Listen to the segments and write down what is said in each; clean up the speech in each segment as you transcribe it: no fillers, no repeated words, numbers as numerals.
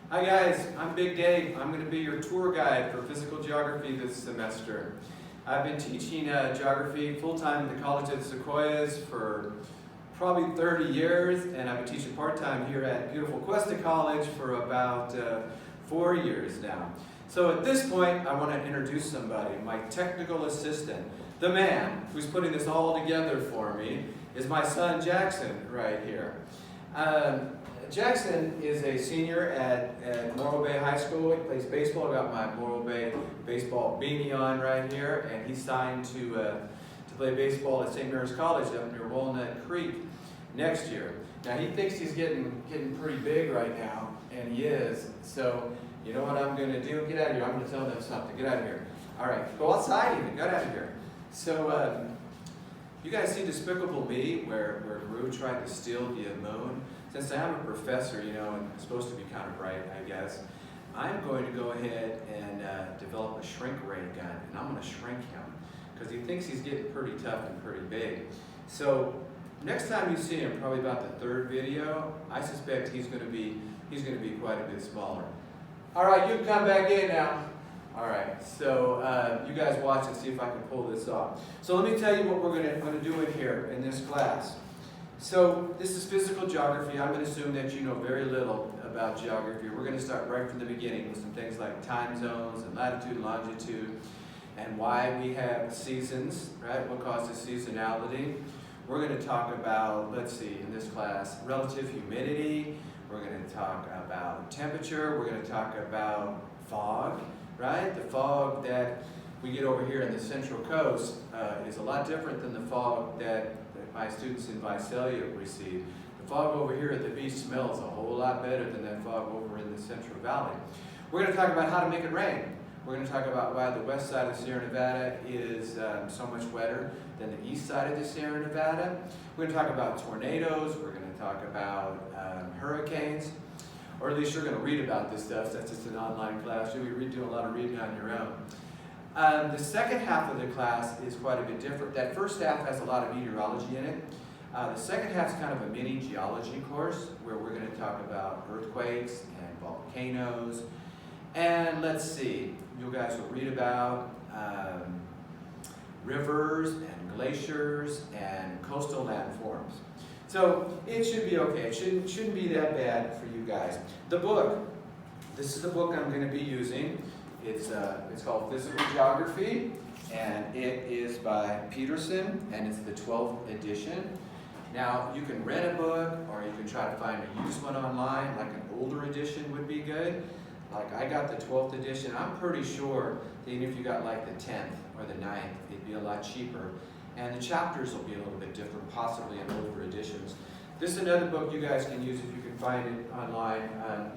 Hi guys, I'm Big Dave. I'm going to be your tour guide for physical geography this semester. I've been teaching geography full-time in the College of the Sequoias for probably 30 years, and I've been teaching part-time here at beautiful Cuesta College for about 4 years now. So at this point, I want to introduce somebody. My technical assistant, the man who's putting this all together for me, is my son Jackson right here. Jackson is a senior at Morro Bay High School. He plays baseball. I got my Morro Bay baseball beanie on right here, and he's signed to play baseball at St. Mary's College up near Walnut Creek next year. Now he thinks he's getting pretty big right now, and he is. So you know what I'm going to do? Get out of here. I'm going to tell them something. Get out of here. All right, go outside even. Get out of here. So you guys see Despicable Me, where Gru tried to steal the moon? Since I'm a professor, you know, and I'm supposed to be kind of bright, I guess, I'm going to go ahead and develop a shrink ray gun, and I'm going to shrink him because he thinks he's getting pretty tough and pretty big. So next time you see him, probably about the third video, I suspect he's going to be quite a bit smaller. All right, you can come back in now. All right, so you guys watch and see if I can pull this off. So let me tell you what we're going to do in here in this class. So this is physical geography. I'm going to assume that you know very little about geography. We're going to start right from the beginning with some things like time zones and latitude and longitude and why we have seasons, right? What causes seasonality. We're going to talk about, let's see, in this class, relative humidity. We're going to talk about temperature. We're going to talk about fog, right? The fog that we get over here in the Central Coast is a lot different than the fog that my students in Visalia receive. The fog over here at the beach smells a whole lot better than that fog over in the Central Valley. We're going to talk about how to make it rain. We're going to talk about why the west side of the Sierra Nevada is so much wetter than the east side of the Sierra Nevada. We're going to talk about tornadoes. We're going to talk about hurricanes. Or at least you're going to read about this stuff. That's just an online class. You'll be doing a lot of reading on your own. The second half of the class is quite a bit different. That first half has a lot of meteorology in it. The second half is kind of a mini geology course where we're going to talk about earthquakes and volcanoes. And let's see, you guys will read about rivers and glaciers and coastal landforms. So it should be okay. It shouldn't be that bad for you guys. The book, this is the book I'm going to be using. It's called Physical Geography, and it is by Peterson, and it's the 12th edition. Now, you can rent a book, or you can try to find a used one online, like an older edition would be good. Like I got the 12th edition. I'm pretty sure that even if you got like the 10th or the 9th, it'd be a lot cheaper. And the chapters will be a little bit different, possibly in older editions. This is another book you guys can use if you can find it online.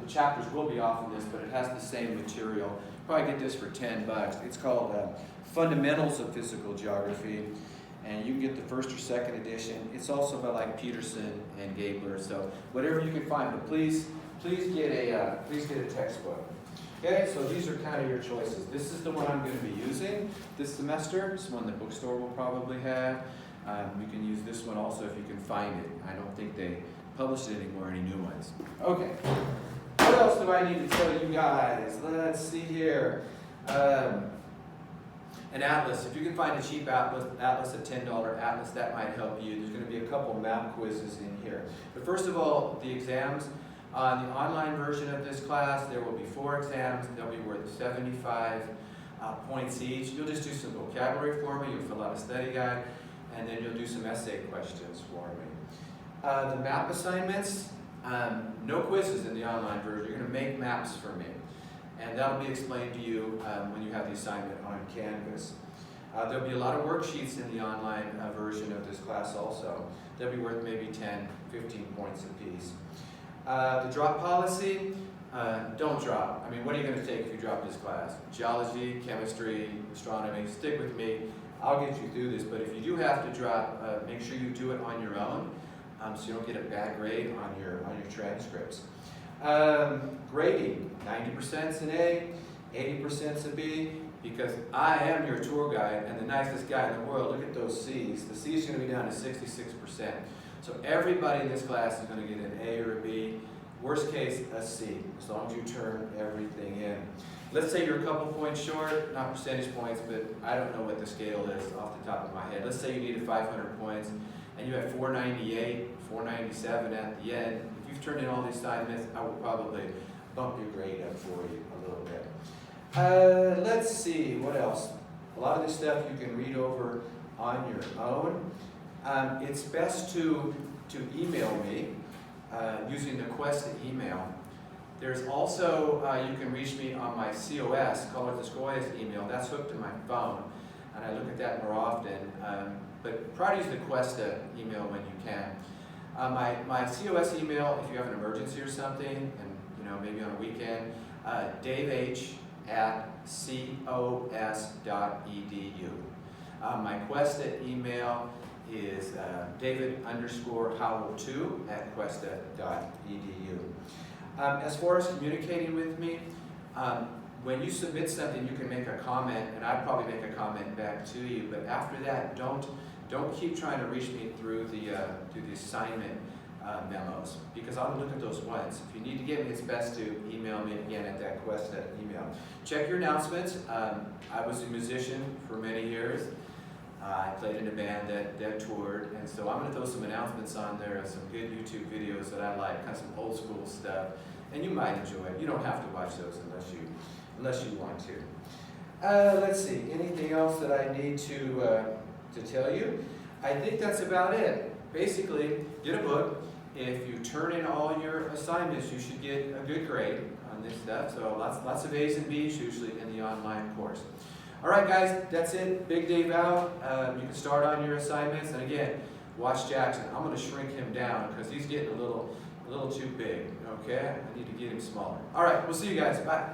The chapters will be off of this, but it has the same material. Probably get this for $10. It's called Fundamentals of Physical Geography, and you can get the first or second edition. It's also by like Peterson and Gabler, so whatever you can find. But please get a textbook. Okay, so these are kind of your choices. This is the one I'm going to be using this semester. It's one the bookstore will probably have. You can use this one also if you can find it. I don't think they published it anymore, any new ones. Okay. What else do I need to tell you guys? Let's see here. An atlas. If you can find a cheap atlas, a $10 atlas, that might help you. There's going to be a couple map quizzes in here. But first of all, the exams. On the online version of this class, there will be 4 exams. They'll be worth 75 points each. You'll just do some vocabulary for me. You'll fill out a study guide, and then you'll do some essay questions for me. The map assignments. No quizzes in the online version. You're going to make maps for me. And that'll be explained to you when you have the assignment on Canvas. There'll be a lot of worksheets in the online version of this class also. They'll be worth maybe 10, 15 points apiece. The drop policy, don't drop. I mean, what are you going to take if you drop this class? Geology, chemistry, astronomy, stick with me. I'll get you through this, but if you do have to drop, make sure you do it on your own. So you don't get a bad grade on your transcripts. Grading, 90% is an A, 80% is a B, because I am your tour guide and the nicest guy in the world. Look at those C's. The C is going to be down to 66%. So everybody in this class is going to get an A or a B. Worst case, a C, as long as you turn everything in. Let's say you're a couple points short, not percentage points, but I don't know what the scale is off the top of my head. Let's say you needed 500 points, and you have 498, 497 at the end. If you've turned in all the assignments, I will probably bump your grade up for you a little bit. Let's see, what else? A lot of this stuff you can read over on your own. It's best to email me using the Quest email. There's also, you can reach me on my COS, Color the Scoyas email. That's hooked to my phone, and I look at that more often. But try to use the Quest email when you can. My COS email, if you have an emergency or something, and maybe on a weekend, daveh@cos.edu. My Quest email is david_howell2@questa.edu. As far as communicating with me, when you submit something, you can make a comment, and I'd probably make a comment back to you. But after that, don't keep trying to reach me through the assignment memos, because I'll look at those once. If you need to get me, it's best to email me again at that Quest email. Check your announcements. I was a musician for many years. I played in a band that toured, and so I'm going to throw some announcements on there of some good YouTube videos that I like, kind of some old school stuff, and you might enjoy it. You don't have to watch those unless you want to. Let's see, anything else that I need to tell you? I think that's about it. Basically, get a book. If you turn in all your assignments, you should get a good grade on this stuff. So lots of A's and B's usually in the online course. All right, guys, that's it. Big Dave out. You can start on your assignments. And again, watch Jackson. I'm going to shrink him down because he's getting a little too big. Okay? I need to get him smaller. All right, we'll see you guys. Bye.